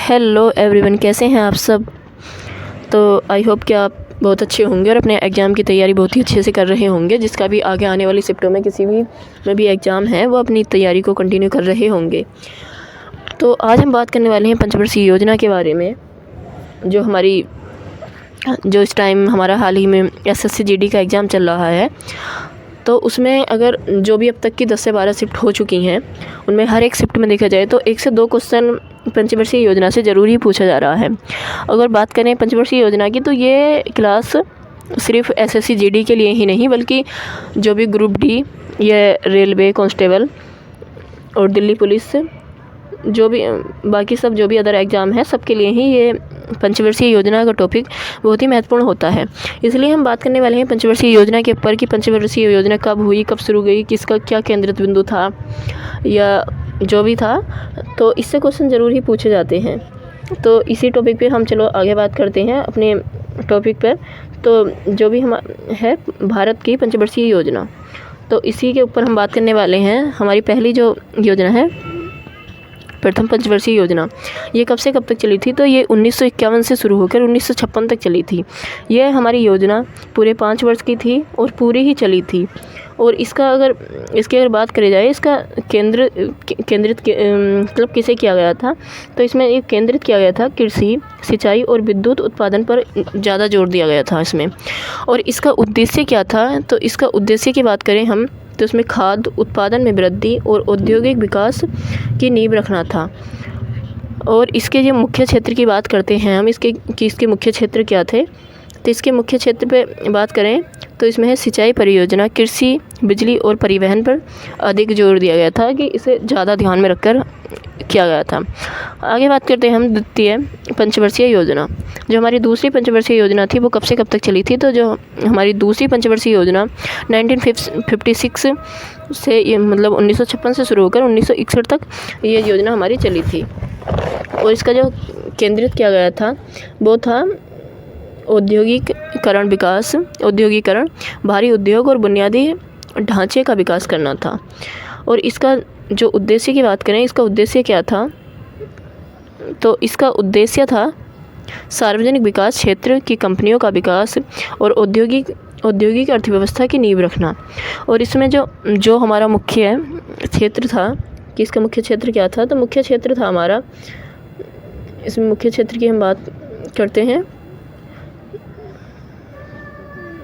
Hello everyone, कैसे हैं आप सब। तो आई होप कि आप बहुत अच्छे होंगे और अपने एग्ज़ाम की तैयारी बहुत ही अच्छे से कर रहे होंगे। जिसका भी आगे आने वाली शिफ्टों में किसी भी में भी एग्ज़ाम है वो अपनी तैयारी को कंटिन्यू कर रहे होंगे। तो आज हम बात करने वाले हैं पंचवर्षीय योजना के बारे में, जो इस टाइम हमारा हाल ही में एसएससी जीडी का एग्ज़ाम चल रहा है। तो उसमें अगर जो भी अब तक की 10 से 12 शिफ्ट हो चुकी हैं उनमें हर एक शिफ्ट में देखा जाए तो 1 से 2 क्वेश्चन पंचवर्षीय योजना से ज़रूर ही पूछा जा रहा है। अगर बात करें पंचवर्षीय योजना की तो ये क्लास सिर्फ एसएससी जीडी के लिए ही नहीं बल्कि जो भी ग्रुप डी या रेलवे कांस्टेबल और दिल्ली पुलिस जो भी बाकी सब जो भी अदर एग्ज़ाम है सबके लिए ही ये पंचवर्षीय योजना का टॉपिक बहुत ही महत्वपूर्ण होता है। इसलिए हम बात करने वाले हैं पंचवर्षीय योजना के ऊपर कि पंचवर्षीय योजना कब हुई, कब शुरू हुई, किसका क्या केंद्रित बिंदु था या जो भी था। तो इससे क्वेश्चन ज़रूर ही पूछे जाते हैं। तो इसी टॉपिक पे हम चलो आगे बात करते हैं अपने टॉपिक पर। तो जो भी हम है भारत की पंचवर्षीय योजना, तो इसी के ऊपर हम बात करने वाले हैं। हमारी पहली जो योजना है प्रथम पंचवर्षीय योजना, ये कब से कब तक चली थी, तो ये 1951 से शुरू होकर 1956 तक चली थी। ये हमारी योजना पूरे 5 वर्ष की थी और पूरी ही चली थी। और इसकी अगर बात करी जाए, इसका केंद्रित मतलब किसे किया गया था, तो इसमें ये केंद्रित किया गया था कृषि, सिंचाई और विद्युत उत्पादन पर ज़्यादा जोर दिया गया था इसमें। और इसका उद्देश्य क्या था, तो इसका उद्देश्य की बात करें हम तो उसमें खाद्य उत्पादन में वृद्धि और औद्योगिक विकास की नींव रखना था। और इसके जो मुख्य क्षेत्र की बात करते हैं हम इसके मुख्य क्षेत्र क्या थे, तो इसके मुख्य क्षेत्र पे बात करें तो इसमें है सिंचाई परियोजना, कृषि, बिजली और परिवहन पर अधिक जोर दिया गया था कि इसे ज़्यादा ध्यान में रखकर किया गया था। आगे बात करते हैं हम द्वितीय पंचवर्षीय योजना। जो हमारी दूसरी पंचवर्षीय योजना थी वो कब से कब तक चली थी, तो जो हमारी दूसरी पंचवर्षीय योजना 1956 से ये मतलब 1956 से शुरू होकर 1961 तक ये योजना हमारी चली थी। और इसका जो केंद्रित किया गया था वो था औद्योगिकरण, भारी उद्योग और बुनियादी ढांचे का विकास करना था। और इसका जो उद्देश्य की बात करें, इसका उद्देश्य क्या था, तो इसका उद्देश्य था सार्वजनिक विकास क्षेत्र की कंपनियों का विकास और औद्योगिक अर्थव्यवस्था की नींव रखना। और इसमें जो हमारा मुख्य क्षेत्र था कि इसका मुख्य क्षेत्र क्या था, तो मुख्य क्षेत्र था हमारा, इसमें मुख्य क्षेत्र की हम बात करते हैं।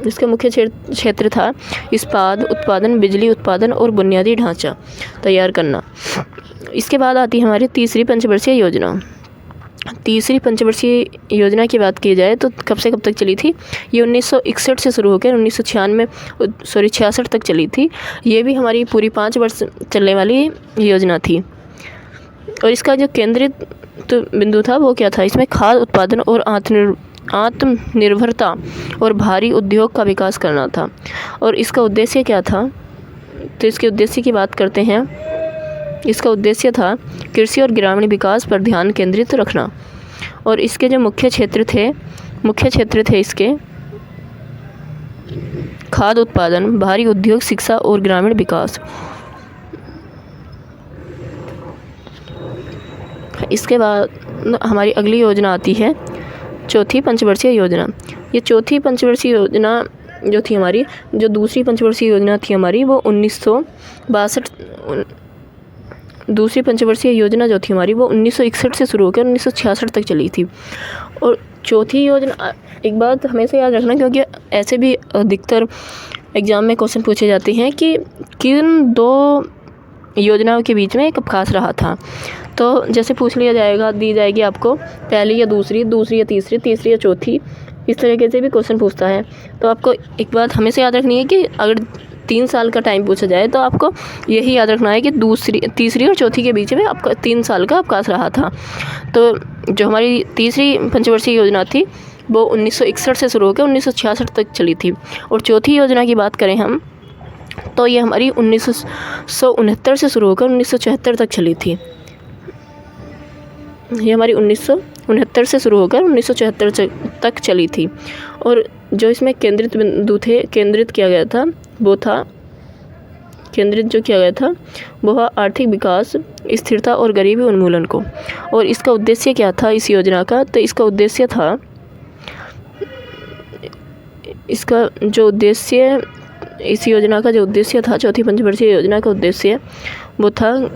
इसका मुख्य क्षेत्र था इस्पात उत्पादन, बिजली उत्पादन और बुनियादी ढांचा तैयार करना। इसके बाद आती है हमारी तीसरी पंचवर्षीय योजना। तीसरी पंचवर्षीय योजना की बात की जाए तो कब से कब तक चली थी, ये 1961 से शुरू होकर 1966 तक चली थी। ये भी हमारी पूरी 5 वर्ष चलने वाली योजना थी। और इसका जो केंद्रित बिंदु था वो क्या था, इसमें खाद्य उत्पादन और आत्मनिर्भरता और भारी उद्योग का विकास करना था। और इसका उद्देश्य क्या था, तो इसके उद्देश्य की बात करते हैं। इसका उद्देश्य था कृषि और ग्रामीण विकास पर ध्यान केंद्रित रखना। और इसके जो मुख्य क्षेत्र थे इसके खाद्य उत्पादन, भारी उद्योग, शिक्षा और ग्रामीण विकास। इसके बाद हमारी अगली योजना आती है चौथी पंचवर्षीय योजना। ये चौथी पंचवर्षीय योजना जो थी हमारी, जो दूसरी पंचवर्षीय योजना थी हमारी वो 1962, दूसरी पंचवर्षीय योजना जो थी हमारी वो 1961 से शुरू होकर 1966 तक चली थी। और चौथी योजना, एक बात हमेशा याद रखना क्योंकि ऐसे भी अधिकतर एग्ज़ाम में क्वेश्चन पूछे जाते हैं कि किन 2 योजनाओं के बीच में कब खास रहा था। तो जैसे पूछ लिया दी जाएगी आपको पहली या दूसरी या तीसरी या चौथी, इस तरीके से भी क्वेश्चन पूछता है। तो आपको एक बात हमेशा याद रखनी है कि अगर 3 साल का टाइम पूछा जाए तो आपको यही याद रखना है कि तीसरी और चौथी के बीच में आपका 3 साल का अवकाश रहा था। तो जो हमारी तीसरी पंचवर्षीय योजना थी वो 1961 से शुरू होकर 1966 तक चली थी। और चौथी योजना की बात करें हम तो ये हमारी 1969 से शुरू होकर 1974 तक चली थी। ये हमारी 1969 से शुरू होकर 1974 तक चली थी। और जो इसमें केंद्रित किया गया था वो था केंद्रित जो किया गया था वह आर्थिक विकास, स्थिरता और गरीबी उन्मूलन को। और इसका उद्देश्य क्या था इस योजना का? तो इसका उद्देश्य था, इस योजना का जो उद्देश्य था, चौथी पंचवर्षीय योजना का उद्देश्य वो था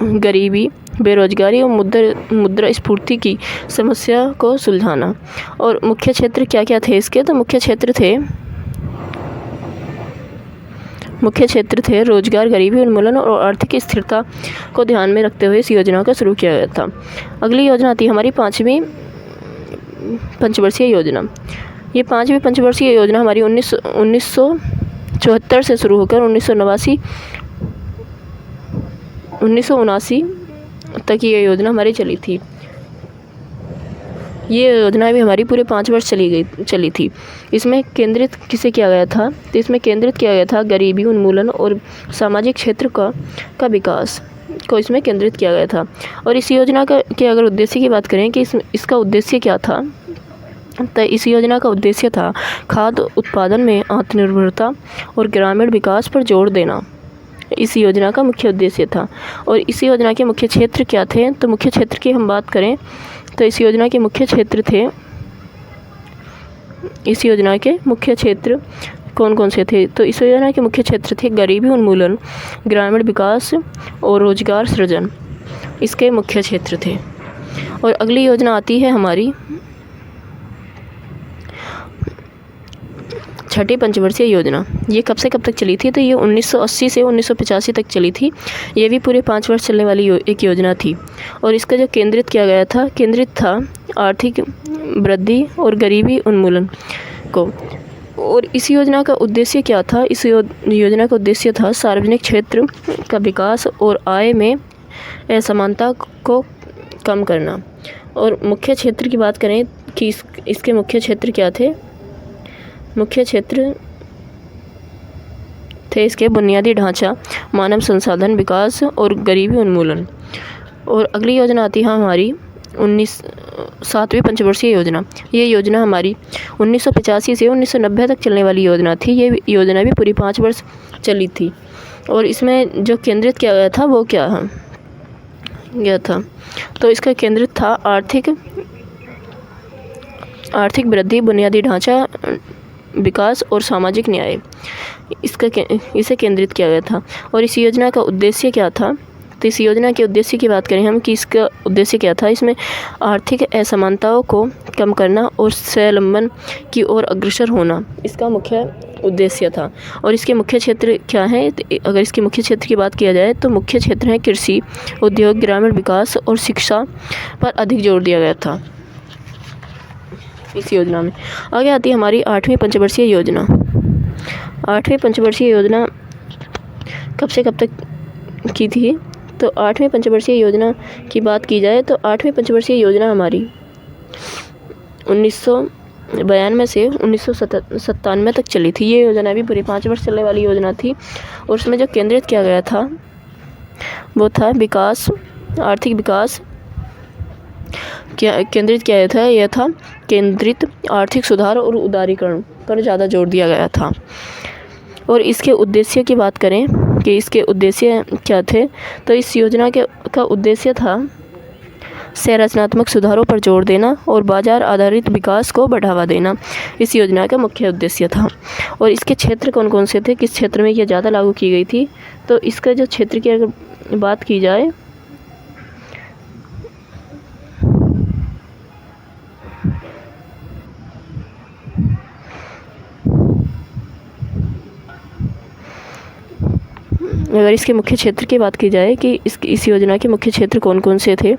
गरीबी, बेरोजगारी और मुद्रास्फीति की समस्या को सुलझाना। और मुख्य क्षेत्र क्या क्या थे इसके? तो मुख्य क्षेत्र थे रोजगार, गरीबी उन्मूलन और आर्थिक स्थिरता को ध्यान में रखते हुए इस योजना को शुरू किया गया था। अगली योजना थी हमारी 5वीं पंचवर्षीय योजना। ये 5वीं पंचवर्षीय योजना हमारी 1974 से शुरू होकर 1979 तक ये योजना हमारी चली थी। ये योजना भी हमारी पूरे 5 वर्ष चली थी। इसमें केंद्रित किसे किया गया था? तो इसमें केंद्रित किया गया था गरीबी उन्मूलन और सामाजिक क्षेत्र का विकास को इसमें केंद्रित किया गया था। और इस योजना के अगर उद्देश्य की बात करें कि इसका उद्देश्य क्या था, तो इस योजना का उद्देश्य था खाद्य उत्पादन में आत्मनिर्भरता और ग्रामीण विकास पर जोर देना। इस योजना का मुख्य उद्देश्य था। और इस योजना के मुख्य क्षेत्र क्या थे? तो मुख्य क्षेत्र की हम बात करें तो इस योजना के मुख्य क्षेत्र कौन कौन से थे? तो इस योजना के मुख्य क्षेत्र थे गरीबी उन्मूलन, ग्रामीण विकास और रोजगार सृजन, इसके मुख्य क्षेत्र थे। और अगली योजना आती है हमारी छठी पंचवर्षीय योजना। ये कब से कब तक चली थी? तो ये 1980 से 1985 तक चली थी। ये भी पूरे 5 वर्ष चलने वाली एक योजना थी। और इसका जो केंद्रित किया गया था, था आर्थिक वृद्धि और गरीबी उन्मूलन को। और इस योजना का उद्देश्य क्या था? इस योजना का उद्देश्य था सार्वजनिक क्षेत्र का विकास और आय में असमानता को कम करना। और मुख्य क्षेत्र की बात करें कि इसके मुख्य क्षेत्र क्या थे? मुख्य क्षेत्र थे इसके बुनियादी ढांचा, मानव संसाधन विकास और गरीबी उन्मूलन। और अगली योजना आती है हमारी 7वीं पंचवर्षीय योजना। ये योजना हमारी 1985 से 1990 तक चलने वाली योजना थी। ये योजना भी पूरी 5 वर्ष चली थी। और इसमें जो केंद्रित किया गया था वो क्या था? तो इसका केंद्रित था आर्थिक वृद्धि, बुनियादी ढांचा विकास और सामाजिक न्याय, इसे केंद्रित किया गया था। और इस योजना का उद्देश्य क्या था? तो इस योजना के उद्देश्य की बात करें हम कि इसका उद्देश्य क्या था, इसमें आर्थिक असमानताओं को कम करना और स्वावलंबन की ओर अग्रसर होना, इसका मुख्य उद्देश्य था। और इसके मुख्य क्षेत्र क्या हैं? अगर इसके मुख्य क्षेत्र की बात किया जाए तो मुख्य क्षेत्र है कृषि, उद्योग, ग्रामीण विकास और शिक्षा पर अधिक जोर दिया गया था इस योजना में। आगे आती है हमारी 8वीं पंचवर्षीय योजना। 8वीं पंचवर्षीय योजना कब से कब तक की थी? तो 8वीं पंचवर्षीय योजना की बात की जाए तो 8वीं पंचवर्षीय योजना हमारी 1992 से 1997 तक चली थी। ये योजना भी पूरी 5 वर्ष चलने वाली योजना थी। और उसमें जो केंद्रित किया गया था वो था विकास, आर्थिक विकास केंद्रित किया था। यह था केंद्रित आर्थिक सुधार और उदारीकरण पर ज़्यादा जोर दिया गया था। और इसके उद्देश्य की बात करें कि इसके उद्देश्य क्या थे, तो इस योजना का उद्देश्य था संरचनात्मक सुधारों पर जोर देना और बाजार आधारित विकास को बढ़ावा देना, इस योजना का मुख्य उद्देश्य था। और इसके क्षेत्र कौन कौन से थे, किस क्षेत्र में यह ज़्यादा लागू की गई थी? तो इसका जो क्षेत्र की अगर बात की जाए अगर इसके मुख्य क्षेत्र की बात की जाए कि इस योजना के मुख्य क्षेत्र कौन कौन से थे,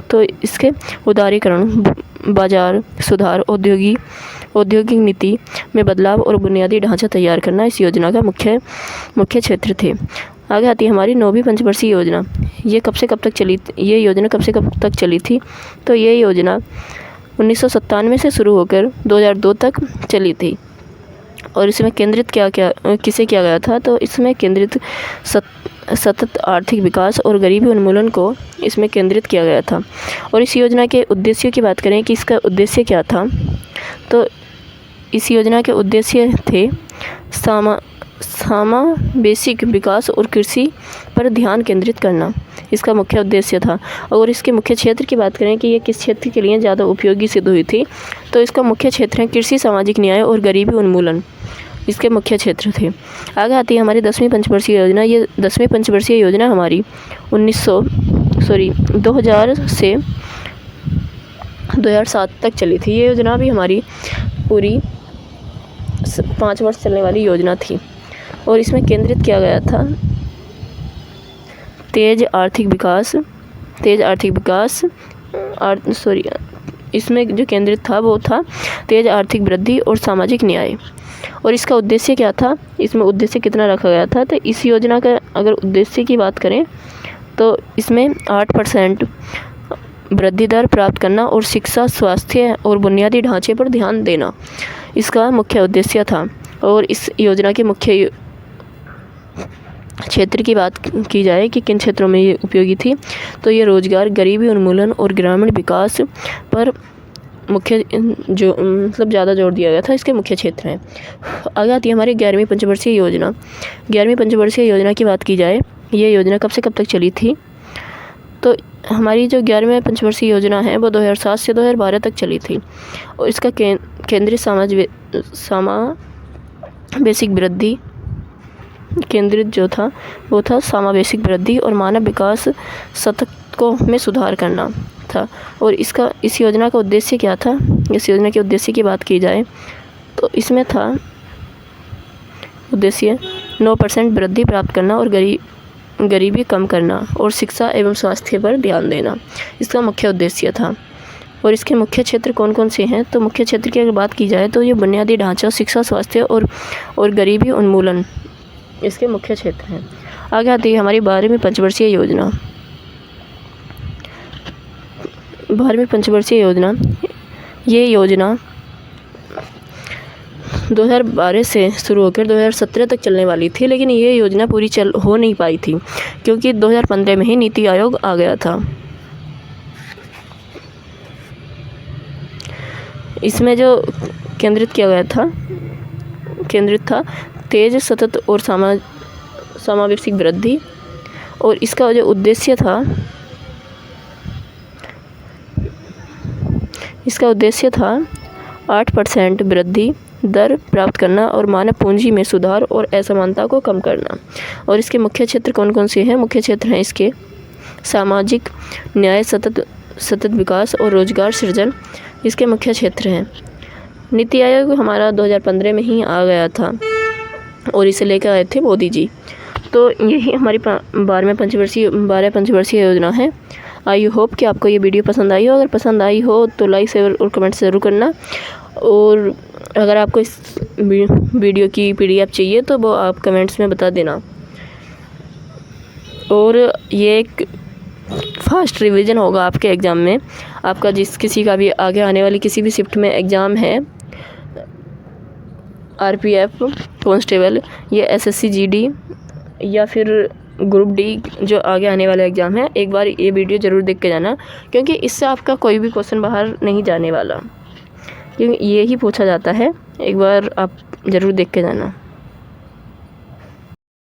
तो इसके उदारीकरण, बाजार सुधार, औद्योगिक नीति में बदलाव और बुनियादी ढांचा तैयार करना इस योजना का मुख्य क्षेत्र थे। आगे आती है हमारी 9वीं पंचवर्षीय योजना। ये कब से कब तक चली? ये योजना कब से कब तक चली थी? तो ये योजना 1997 से शुरू होकर 2002 तक चली थी। और इसमें केंद्रित किसे किया गया था? तो इसमें केंद्रित सतत आर्थिक विकास और गरीबी उन्मूलन को इसमें केंद्रित किया गया था। और इस योजना के उद्देश्यों की बात करें कि इसका उद्देश्य क्या था, तो इस योजना के उद्देश्य थे समावेशिक विकास और कृषि पर ध्यान केंद्रित करना इसका मुख्य उद्देश्य था। और इसके मुख्य क्षेत्र की बात करें कि ये किस क्षेत्र के लिए ज़्यादा उपयोगी सिद्ध हुई थी, तो इसका मुख्य क्षेत्र है कृषि, सामाजिक न्याय और गरीबी उन्मूलन, इसके मुख्य क्षेत्र थे। आगे आती है हमारी 10वीं पंचवर्षीय योजना। ये 10वीं पंचवर्षीय योजना हमारी 2000 से 2007 तक चली थी। ये योजना भी हमारी पूरी 5 वर्ष चलने वाली योजना थी और इसमें केंद्रित किया गया था तेज आर्थिक विकास इसमें जो केंद्रित था वो था तेज आर्थिक वृद्धि और सामाजिक न्याय। और इसका उद्देश्य क्या था, इसमें उद्देश्य कितना रखा गया था, तो इस योजना का अगर उद्देश्य की बात करें तो इसमें 8% वृद्धि दर प्राप्त करना और शिक्षा, स्वास्थ्य और बुनियादी ढांचे पर ध्यान देना इसका मुख्य उद्देश्य था। और इस योजना के मुख्य क्षेत्र की बात की जाए कि किन क्षेत्रों में ये उपयोगी थी, तो ये रोजगार, गरीबी उन्मूलन और ग्रामीण विकास पर मुख्य जो मतलब ज़्यादा जोर दिया गया था, इसके मुख्य क्षेत्र हैं। आगे आती है हमारी 11वीं पंचवर्षीय योजना। 11वीं पंचवर्षीय योजना की बात की जाए, ये योजना कब से कब तक चली थी, तो हमारी जो 11वीं पंचवर्षीय योजना है वो 2007 से 2012 तक चली थी। और इसका केंद्रीय समावेशिक वृद्धि केंद्रित जो था वो था समावेशिक वृद्धि और मानव विकास सतत में सुधार करना था। और इस योजना का उद्देश्य क्या था, इस योजना के उद्देश्य की बात की जाए तो इसमें था उद्देश्य 9% वृद्धि प्राप्त करना और गरीबी कम करना और शिक्षा एवं स्वास्थ्य पर ध्यान देना, इसका मुख्य उद्देश्य था। और इसके मुख्य क्षेत्र कौन कौन से हैं, तो मुख्य क्षेत्र की अगर बात की जाए तो ये बुनियादी ढांचा, शिक्षा, स्वास्थ्य और गरीबी उन्मूलन इसके मुख्य क्षेत्र हैं। आगे आती है हमारी 12वीं पंचवर्षीय योजना। 12वीं पंचवर्षीय योजना, ये योजना 2012 से शुरू होकर 2017 तक चलने वाली थी, लेकिन ये योजना पूरी हो नहीं पाई थी क्योंकि 2015 में ही नीति आयोग आ गया था। इसमें जो केंद्रित था तेज, सतत और समावेशिक वृद्धि। और इसका जो उद्देश्य था 8% वृद्धि दर प्राप्त करना और मानव पूंजी में सुधार और असमानता को कम करना। और इसके मुख्य क्षेत्र कौन कौन से हैं, मुख्य क्षेत्र हैं इसके सामाजिक न्याय, सतत विकास और रोजगार सृजन, इसके मुख्य क्षेत्र हैं। नीति आयोग हमारा 2015 में ही आ गया था और इसे लेकर आए थे मोदी जी। तो यही हमारी 12 पंचवर्षीय योजना है। आई होप कि आपको ये वीडियो पसंद आई हो। अगर पसंद आई हो तो लाइक, शेयर और कमेंट ज़रूर करना। और अगर आपको इस वीडियो की PDF चाहिए तो वो आप कमेंट्स में बता देना। और ये एक फास्ट रिवीजन होगा आपके एग्ज़ाम में। आपका किसी का भी आगे आने वाली किसी भी शिफ्ट में एग्ज़ाम है, RPF कांस्टेबल या SSC GD या फिर ग्रुप D जो आगे आने वाला एग्ज़ाम है, एक बार ये वीडियो ज़रूर देख के जाना, क्योंकि इससे आपका कोई भी क्वेश्चन बाहर नहीं जाने वाला, क्योंकि ये ही पूछा जाता है। एक बार आप ज़रूर देख के जाना।